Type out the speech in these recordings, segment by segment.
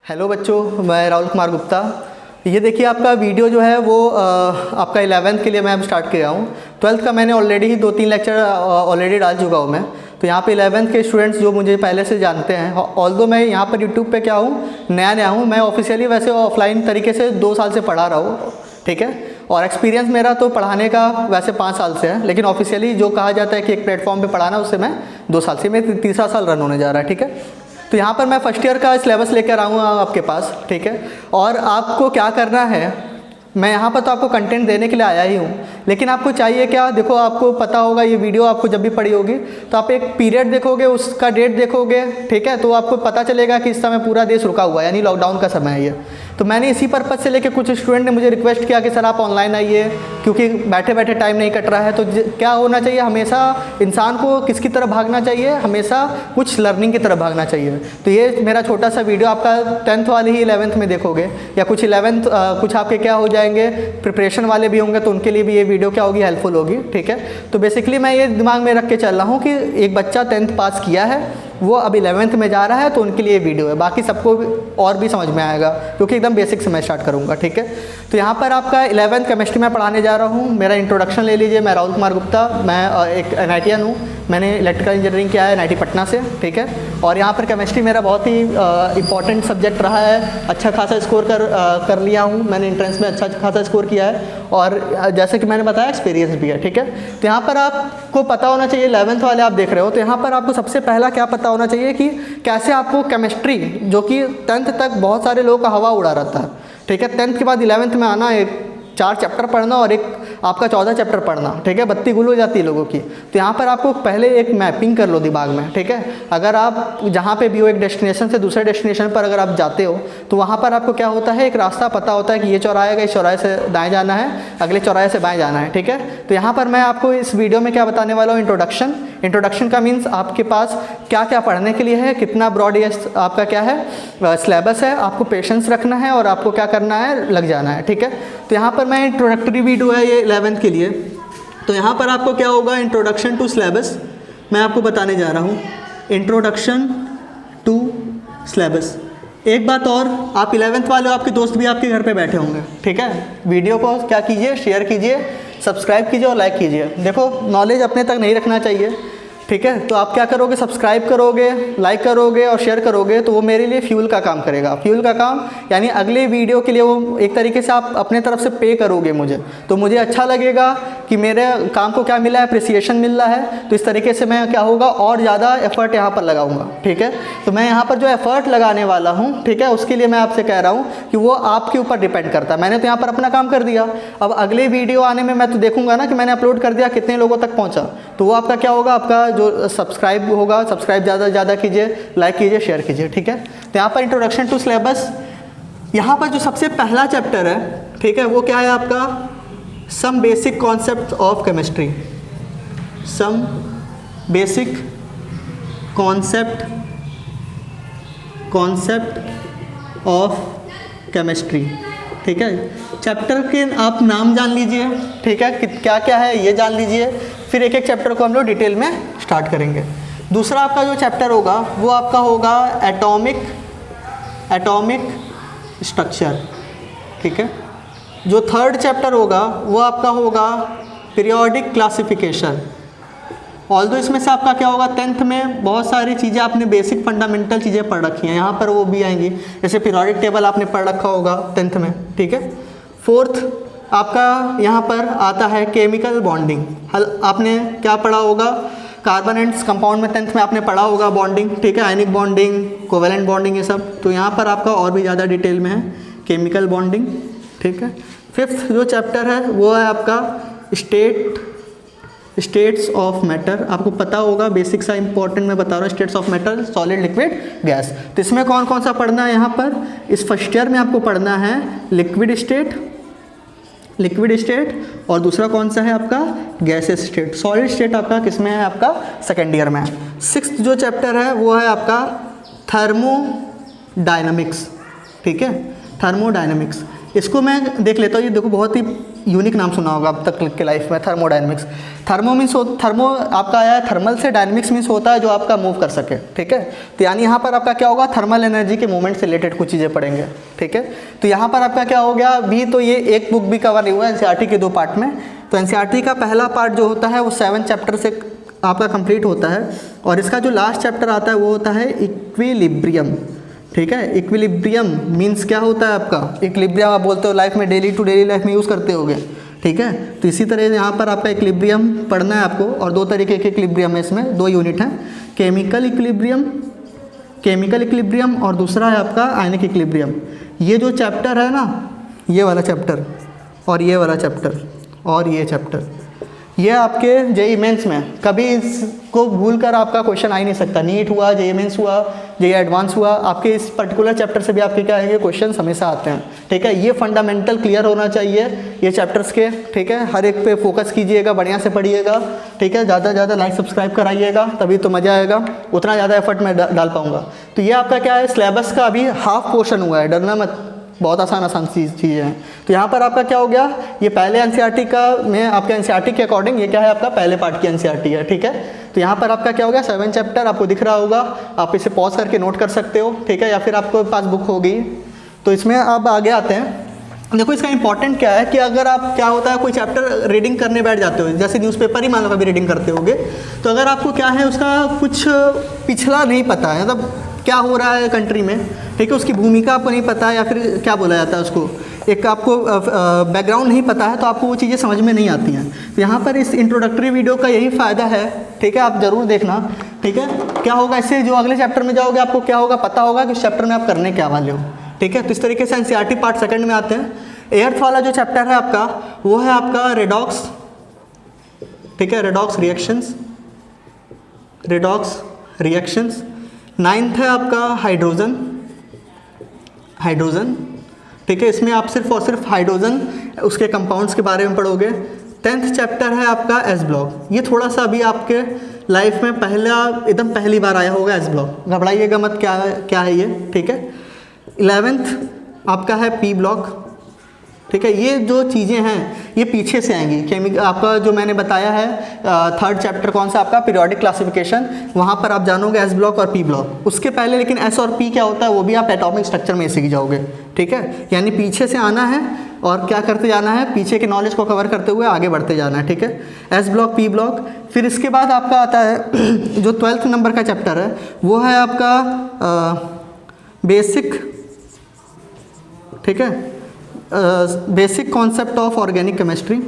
Hello बच्चों, मैं राहुल कुमार गुप्ता। ये देखिए आपका वीडियो जो है वो आपका 11th के लिए मैं अब स्टार्ट किया हूँ। 12th का मैंने ऑलरेडी ही 2-3 लेक्चर ऑलरेडी डाल चुका हूँ मैं। तो यहाँ पे 11th के स्टूडेंट्स जो मुझे पहले से जानते हैं, ऑल्दो मैं यहाँ पर यूट्यूब पे क्या हूँ, नया हूँ। मैं ऑफिशियली वैसे ऑफलाइन तरीके से 2 साल से पढ़ा रहा हूँ, ठीक है। और एक्सपीरियंस मेरा तो पढ़ाने का वैसे 5 साल से है, लेकिन ऑफिशियली जो कहा जाता है कि एक प्लेटफॉर्म पे पढ़ाना, उससे मैं 2 साल से, मेरा तीसरा साल रन होने जा रहा है, ठीक है। तो यहाँ पर मैं फर्स्ट ईयर का सिलेबस लेकर आऊँगा आपके पास, ठीक है। और आपको क्या करना है, मैं यहाँ पर तो आपको कंटेंट देने के लिए आया ही हूँ, लेकिन आपको चाहिए क्या, देखो आपको पता होगा, ये वीडियो आपको जब भी पड़ी होगी तो आप एक पीरियड देखोगे, उसका डेट देखोगे, ठीक है। तो आपको पता चलेगा कि इस समय पूरा देश रुका हुआ है, यानी लॉकडाउन का समय है ये। तो मैंने इसी पर्पज़ से लेके कुछ स्टूडेंट ने मुझे रिक्वेस्ट किया कि सर आप ऑनलाइन आइए, क्योंकि बैठे बैठे टाइम नहीं कट रहा है। तो क्या होना चाहिए, हमेशा इंसान को किसकी तरफ भागना चाहिए, हमेशा कुछ लर्निंग की तरफ भागना चाहिए। तो ये मेरा छोटा सा वीडियो आपका 10th वाले ही 11th में देखोगे, या कुछ 11th कुछ आपके क्या हो जाएंगे, प्रिपरेशन वाले भी होंगे, तो उनके लिए भी ये वीडियो क्या होगी, हेल्पफुल होगी, ठीक है। तो बेसिकली मैं ये दिमाग में रख के चल रहा हूँ कि एक बच्चा 10th पास किया है, वो अब 11th में जा रहा है, तो उनके लिए वीडियो है। बाकी सबको और भी समझ में आएगा, क्योंकि एकदम बेसिक से मैं स्टार्ट करूँगा, ठीक है। तो यहाँ पर आपका 11th केमिस्ट्री में पढ़ाने जा रहा हूँ। मेरा इंट्रोडक्शन ले लीजिए। मैं राहुल कुमार गुप्ता, मैं एक NITian हूँ। मैंने इलेक्ट्रिकल इंजीनियरिंग किया है NIT पटना से, ठीक है। और यहाँ पर केमिस्ट्री मेरा बहुत ही इंपॉर्टेंट सब्जेक्ट रहा है। अच्छा खासा स्कोर कर लिया हूँ मैंने, एंट्रेंस में अच्छा खासा स्कोर किया है, और जैसे कि मैंने बताया एक्सपीरियंस भी है, ठीक है। तो यहाँ पर आपको पता होना चाहिए, 11th वाले आप देख रहे हो, तो यहाँ पर आपको सबसे पहला क्या पता होना चाहिए कि कैसे आपको केमिस्ट्री, जो कि 10th तक बहुत सारे लोगों का हवा उड़ा रहता है, ठीक है। 10th के बाद 11th में आना, एक 4 चैप्टर पढ़ना और एक आपका 14 चैप्टर पढ़ना, ठीक है। बत्ती गुल हो जाती है लोगों की। तो यहाँ पर आपको पहले एक मैपिंग कर लो दिमाग में, ठीक है। अगर आप जहाँ पे भी हो, एक डेस्टिनेशन से दूसरे डेस्टिनेशन पर अगर आप जाते हो, तो वहाँ पर आपको क्या होता है, एक रास्ता पता होता है कि ये चौराहा है, इस चौराहे से दाएँ जाना है, अगले चौराहे से बाएँ जाना है, ठीक है। तो यहाँ पर मैं आपको इस वीडियो में क्या बताने वाला हूँ, इंट्रोडक्शन का मीन्स आपके पास क्या क्या पढ़ने के लिए है, कितना ब्रॉड आपका क्या है सिलेबस है, आपको पेशेंस रखना है और आपको क्या करना है, लग जाना है, ठीक है। तो यहाँ पर मैं इंट्रोडक्टरी वीडियो है ये 11th के लिए। तो यहाँ पर आपको क्या होगा, इंट्रोडक्शन टू सिलेबस मैं आपको बताने जा रहा हूँ। Introduction to syllabus. एक बात और, आप 11th वाले हो, आपके दोस्त भी आपके घर पे बैठे होंगे, ठीक है। वीडियो को क्या कीजिए, शेयर कीजिए, सब्सक्राइब कीजिए और लाइक कीजिए। देखो नॉलेज अपने तक नहीं रखना चाहिए, ठीक है। तो आप क्या करोगे, सब्सक्राइब करोगे, लाइक करोगे और शेयर करोगे, तो वो मेरे लिए फ्यूल का काम करेगा। फ्यूल का काम यानी अगले वीडियो के लिए वो एक तरीके से आप अपने तरफ से पे करोगे मुझे, तो मुझे अच्छा लगेगा कि मेरे काम को क्या मिला है, अप्रिसिएशन मिल रहा है। तो इस तरीके से मैं क्या होगा, और ज़्यादा एफर्ट यहाँ पर लगाऊंगा, ठीक है। तो मैं यहाँ पर जो एफर्ट लगाने वाला हूँ, ठीक है, उसके लिए मैं आपसे कह रहा हूँ कि वो आपके ऊपर डिपेंड करता है। मैंने तो यहाँ पर अपना काम कर दिया, अब अगले वीडियो आने में मैं तो देखूंगा ना कि मैंने अपलोड कर दिया, कितने लोगों तक पहुँचा। तो वो आपका क्या होगा, आपका जो सब्सक्राइब होगा, सब्सक्राइब ज़्यादा से ज़्यादा कीजिए, लाइक कीजिए, शेयर कीजिए, ठीक है। तो यहाँ पर इंट्रोडक्शन टू सिलेबस, यहाँ पर जो सबसे पहला चैप्टर है, ठीक है, वो क्या है आपका, some basic concept of chemistry. Some basic concept of chemistry, ठीक है। चैप्टर के आप नाम जान लीजिए, ठीक है, क्या क्या है ये जान लीजिए, फिर एक एक चैप्टर को हम लोग डिटेल में स्टार्ट करेंगे। दूसरा आपका जो चैप्टर होगा वो आपका होगा एटॉमिक स्ट्रक्चर, ठीक है। जो थर्ड चैप्टर होगा वो आपका होगा पीरियोडिक क्लासिफिकेशन। ऑल्दो इसमें से आपका क्या होगा, 10th में बहुत सारी चीज़ें आपने बेसिक फंडामेंटल चीज़ें पढ़ रखी हैं, यहाँ पर वो भी आएंगी, जैसे पीरियोडिक टेबल आपने पढ़ रखा होगा 10th में, ठीक है। फोर्थ आपका यहाँ पर आता है केमिकल बॉन्डिंग। आपने क्या पढ़ा होगा, कार्बन एंड कंपाउंड में 10th में आपने पढ़ा होगा बॉन्डिंग, ठीक है, आयनिक बॉन्डिंग, कोवेलेंट बॉन्डिंग, ये सब। तो यहाँ पर आपका और भी ज़्यादा डिटेल में है केमिकल बॉन्डिंग, ठीक है। फिफ्थ जो चैप्टर है वो है आपका स्टेट्स ऑफ मैटर। आपको पता होगा, बेसिक सा इंपॉर्टेंट मैं बता रहा हूँ, states of matter, solid, liquid, gas. तो इसमें कौन कौन सा पढ़ना है, यहाँ पर इस फर्स्ट ईयर में आपको पढ़ना है लिक्विड स्टेट, और दूसरा कौन सा है आपका, गैसेस स्टेट। सॉलिड स्टेट आपका किस में है, आपका सेकेंड ईयर में है। सिक्स्थ जो चैप्टर है वो है आपका थर्मोडायनामिक्स, ठीक है, थर्मोडायनामिक्स। इसको मैं देख लेता हूँ। ये देखो बहुत ही यूनिक नाम सुना होगा अब तक के लाइफ में, थर्मोडायनेमिक्स। थर्मो मीन्स थर्मो आपका आया है थर्मल से, डायनेमिक्स मीन्स होता है जो आपका मूव कर सके, ठीक है। तो यानी यहाँ पर आपका क्या होगा, थर्मल एनर्जी के मूवमेंट से रिलेटेड कुछ चीज़ें पढ़ेंगे, ठीक है। तो यहाँ पर आपका क्या हो गया, भी तो ये एक बुक भी कवर नहीं हुआ एनसीईआरटी के 2 पार्ट में। तो एनसीईआरटी का पहला पार्ट जो होता है वो 7 चैप्टर से आपका कंप्लीट होता है, और इसका जो लास्ट चैप्टर आता है वो होता है इक्विलिब्रियम, ठीक है। इक्विलिब्रियम मीन्स क्या होता है आपका, इक्विलिब्रियम आप बोलते हो लाइफ में, डेली टू डेली लाइफ में यूज़ करते होगे, ठीक है। तो इसी तरह यहाँ पर आपका इक्विलिब्रियम पढ़ना है आपको, और 2 तरीके के इक्विलिब्रियम है इसमें, 2 यूनिट हैं, केमिकल इक्विलिब्रियम और दूसरा है आपका आयनिक इक्विलिब्रियम। ये जो चैप्टर है ना, ये वाला चैप्टर और ये वाला चैप्टर और ये चैप्टर, ये आपके जेईई मेंस में कभी इसको भूल कर आपका क्वेश्चन आ ही नहीं सकता। नीट हुआ, जेईई मेंस हुआ, जेईई एडवांस हुआ, आपके इस पर्टिकुलर चैप्टर से भी आपके क्या है, क्वेश्चन हमेशा आते हैं, ठीक है। ये फंडामेंटल क्लियर होना चाहिए ये चैप्टर्स के, ठीक है। हर एक पे फोकस कीजिएगा, बढ़िया से पढ़िएगा, ठीक है। ज़्यादा से ज़्यादा लाइक सब्सक्राइब कराइएगा, तभी तो मज़ा आएगा, उतना ज़्यादा एफर्ट मैं डाल पाऊँगा। तो ये आपका क्या है, सिलेबस का अभी हाफ पोर्शन हुआ है, डरना मत, बहुत आसान चीज़ें हैं। तो यहाँ पर आपका क्या हो गया, ये पहले एनसीईआरटी का में आपके एनसीईआरटी के अकॉर्डिंग ये क्या है, आपका पहले पार्ट की एनसीईआरटी है, ठीक है। तो यहाँ पर आपका क्या हो गया, 7 चैप्टर आपको दिख रहा होगा, आप इसे पॉज करके नोट कर सकते हो, ठीक है, या फिर आपको पास बुक होगी। तो इसमें अब आगे आते हैं। देखो इसका इंपॉर्टेंट क्या है कि अगर आप क्या होता है, कोई चैप्टर रीडिंग करने बैठ जाते हो, जैसे न्यूज़पेपर ही मान लो कभी रीडिंग करते होगे, तो अगर आपको क्या है उसका कुछ पिछला नहीं पता है, मतलब क्या हो रहा है कंट्री में, ठीक है, उसकी भूमिका आपको नहीं पता है, या फिर क्या बोला जाता है उसको, एक आपको बैकग्राउंड नहीं पता है, तो आपको वो चीज़ें समझ में नहीं आती हैं। तो यहाँ पर इस इंट्रोडक्टरी वीडियो का यही फ़ायदा है, ठीक है, आप ज़रूर देखना, ठीक है। क्या होगा इससे, जो अगले चैप्टर में जाओगे आपको क्या होगा, पता होगा कि उस चैप्टर में आप करने क्या वाले हो, ठीक है। तो इस तरीके से एनसीईआरटी पार्ट 2 में आते हैं। 8th वाला जो चैप्टर है आपका वो है आपका रेडॉक्स, ठीक है, रेडॉक्स रिएक्शंस। 9th है आपका हाइड्रोजन, ठीक है। इसमें आप सिर्फ और सिर्फ हाइड्रोजन उसके कंपाउंड्स के बारे में पढ़ोगे। 10th चैप्टर है आपका एस ब्लॉक। ये थोड़ा सा अभी आपके लाइफ में एकदम पहली बार आया होगा एस ब्लॉक, घबराइएगा मत, क्या है ये, ठीक है। 11th आपका है पी ब्लॉक, ठीक है। ये जो चीज़ें हैं ये पीछे से आएंगी, केमिकल आपका जो मैंने बताया है 3rd चैप्टर कौन सा आपका पीरियोडिक क्लासिफिकेशन, वहाँ पर आप जानोगे एस ब्लॉक और पी ब्लॉक। उसके पहले लेकिन एस और पी क्या होता है वो भी आप एटॉमिक स्ट्रक्चर में सीख जाओगे, ठीक है। यानी पीछे से आना है और क्या करते जाना है, पीछे के नॉलेज को कवर करते हुए आगे बढ़ते जाना है, ठीक है। S block, P block. फिर इसके बाद आपका आता है जो 12th नंबर का चैप्टर है वो है आपका बेसिक, ठीक है, basic concept of organic chemistry,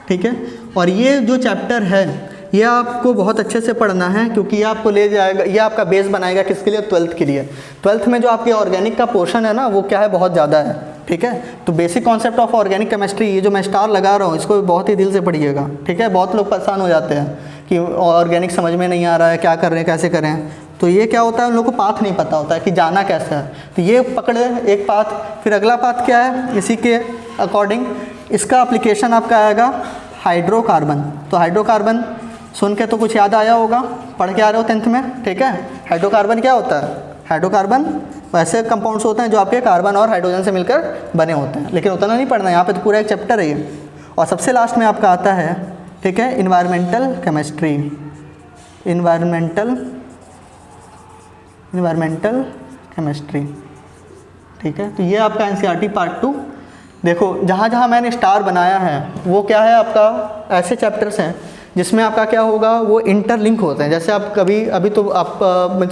ठीक है। और ये जो चैप्टर है ये आपको बहुत अच्छे से पढ़ना है, क्योंकि ये आपको ले जाएगा, ये आपका बेस बनाएगा किसके लिए, 12th के लिए। 12th में जो आपके ऑर्गेनिक का पोर्शन है ना वो क्या है, बहुत ज़्यादा है, ठीक है। तो basic concept of organic chemistry, ये जो मैं स्टार लगा रहा हूँ इसको बहुत ही दिल से पढ़िएगा, ठीक है। बहुत लोग परेशान हो जाते हैं कि ऑर्गेनिक समझ में नहीं आ रहा है, क्या कर रहे हैं, कैसे करें। तो ये क्या होता है, उन लोगों को पाथ नहीं पता होता है कि जाना कैसा है। तो ये पकड़े एक पाथ, फिर अगला पाथ क्या है, इसी के अकॉर्डिंग इसका एप्लीकेशन आपका आएगा हाइड्रोकार्बन। तो हाइड्रोकार्बन सुन के तो कुछ याद आया होगा, पढ़ के आ रहे हो 10th में, ठीक है। हाइड्रोकार्बन क्या होता है, हाइड्रोकार्बन वैसे कंपाउंड्स होते हैं जो आपके कार्बन और हाइड्रोजन से मिलकर बने होते हैं, लेकिन उतना नहीं पढ़ना, यहाँ पे तो पूरा एक चैप्टर है ये। और सबसे लास्ट में आपका आता है, ठीक है, इन्वायरमेंटल केमिस्ट्री, ठीक है। तो ये आपका एनसीईआरटी पार्ट 2। देखो जहाँ जहाँ मैंने स्टार बनाया है वो क्या है, आपका ऐसे चैप्टर्स हैं जिसमें आपका क्या होगा, वो इंटरलिंक होते हैं। जैसे आप कभी, अभी तो आप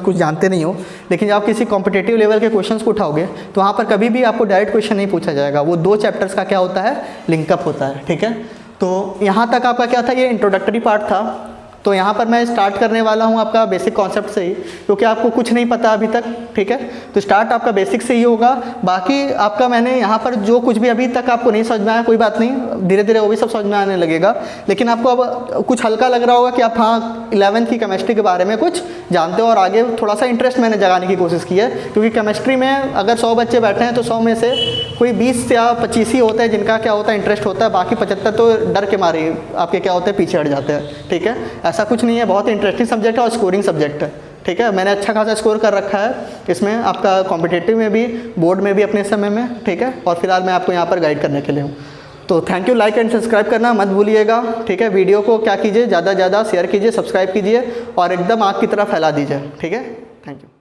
कुछ जानते नहीं हो, लेकिन जब आप किसी कॉम्पिटिटिव लेवल के क्वेश्चंस को उठाओगे तो वहाँ पर कभी भी आपको डायरेक्ट क्वेश्चन नहीं पूछा जाएगा, वो 2 चैप्टर्स का क्या होता है, लिंकअप होता है, ठीक है। तो यहाँ तक आपका क्या था, ये इंट्रोडक्टरी पार्ट था। तो यहाँ पर मैं स्टार्ट करने वाला हूँ आपका बेसिक कॉन्सेप्ट से ही, क्योंकि आपको कुछ नहीं पता अभी तक, ठीक है। तो स्टार्ट आपका बेसिक से ही होगा। बाकी आपका मैंने यहाँ पर जो कुछ भी अभी तक आपको नहीं समझ में आया, कोई बात नहीं, धीरे धीरे वो भी सब समझ में आने लगेगा। लेकिन आपको अब कुछ हल्का लग रहा होगा कि आप हाँ 11th की केमिस्ट्री के बारे में कुछ जानते हो, और आगे थोड़ा सा इंटरेस्ट मैंने जगाने की कोशिश की है। क्योंकि केमिस्ट्री में अगर 100 बच्चे बैठे हैं तो 100 में से कोई 20 या 25 ही होते हैं जिनका क्या होता है, इंटरेस्ट होता है। बाकी 75 तो डर के मारे आपके क्या होते हैं, पीछे हट जाते हैं, ठीक है। ऐसा कुछ नहीं है, बहुत इंटरेस्टिंग सब्जेक्ट है और स्कोरिंग सब्जेक्ट है, ठीक है। मैंने अच्छा खासा स्कोर कर रखा है इसमें, आपका कॉम्पिटिटिव में भी, बोर्ड में भी अपने समय में, ठीक है। और फिलहाल मैं आपको यहाँ पर गाइड करने के लिए हूँ। तो thank you, like and subscribe करना मत भूलिएगा, ठीक है। वीडियो को क्या कीजिए, ज़्यादा से ज़्यादा शेयर कीजिए, सब्सक्राइब कीजिए और एकदम आग की तरह फैला दीजिए, ठीक है। Thank you.